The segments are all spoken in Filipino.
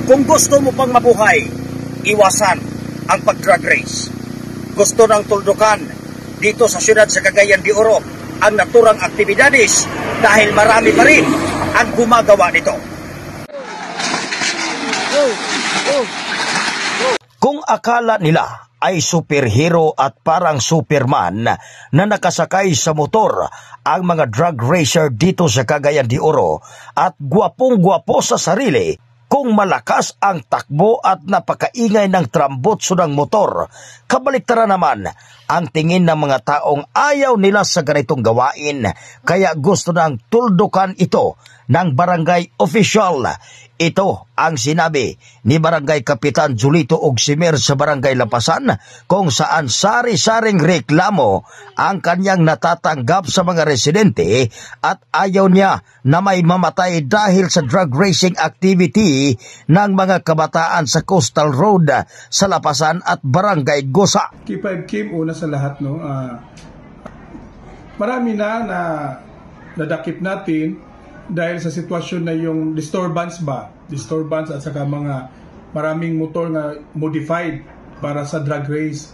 Kung gusto mo pang mabuhay, iwasan ang pag-drug race. Gusto ng tuldukan dito sa siyudad sa Cagayan de Oro ang naturang aktibidades dahil marami pa rin ang gumagawa nito. Kung akala nila ay superhero at parang Superman na nakasakay sa motor ang mga drug racer dito sa Cagayan de Oro at gwapong-gwapo sa sarili, kung malakas ang takbo at napakaingay ng trambutso ng motor, kabaliktaran naman ang tingin ng mga taong ayaw nila sa ganitong gawain kaya gusto nang tuldukan ito ng barangay official. Ito ang sinabi ni Barangay Kapitan Julito Ogsimer sa Barangay Lapasan kung saan sari-saring reklamo ang kanyang natatanggap sa mga residente at ayaw niya na may mamatay dahil sa drug racing activity ng mga kabataan sa Coastal Road sa Lapasan at Barangay Gosa. K5 Kim, una sa lahat, marami na nadakip natin dahil sa sitwasyon na yung disturbance at saka mga maraming motor na modified para sa drug race.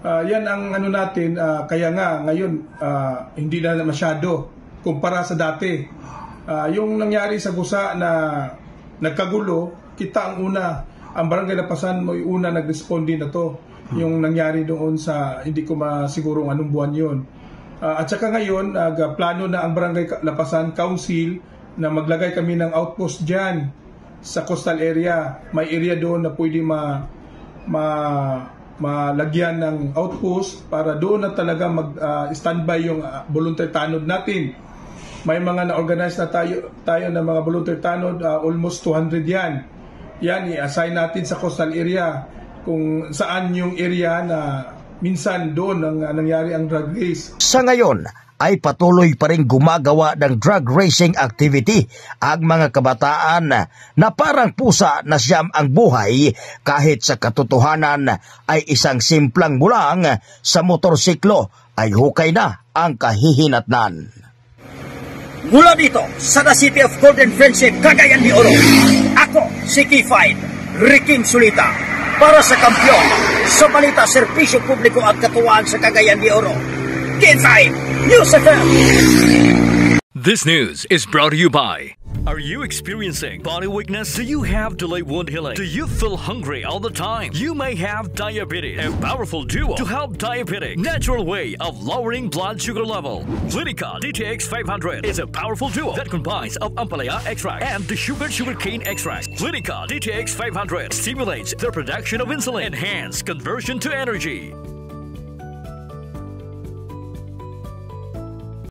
Yan ang natin, kaya nga ngayon hindi na masyado kumpara sa dati. Yung nangyari sa Gusa na nagkagulo, kita ang Barangay Lapasan mo una nag-respond din na to. Yung nangyari doon sa, hindi ko masigurong anong buwan yun. At saka ngayon, plano na ang Barangay Lapasan Council na maglagay kami ng outpost dyan sa coastal area. May area doon na pwede malagyan ng outpost para doon na talaga mag-standby yung volunteer tanod natin. May mga na-organize na tayo ng mga volunteer tanod, almost 200 yan. Yan, i-assign natin sa coastal area kung saan yung area na minsan doon nangyari ang drug race. Sa ngayon ay patuloy pa rin gumagawa ng drug racing activity ang mga kabataan na parang pusa na siyam ang buhay kahit sa katotohanan ay isang simplang bulang sa motorsiklo ay hukay na ang kahihinatnan. Mula dito sa The City of Golden Friendship, Cagayan de Oro, ako si K5 Riking Sulita para sa kampiyon sa balita, serbisyo publiko at katuwaan sa Cagayan de Oro. K5 News FM. This news is brought to you by... Are you experiencing body weakness? Do you have delayed wound healing? Do you feel hungry all the time? You may have diabetes. A powerful duo to help diabetic. Natural way of lowering blood sugar level. Clinica DTX 500 is a powerful duo that combines of ampalaya extract and the sugarcane extract. Clinica DTX 500 stimulates the production of insulin, enhance conversion to energy.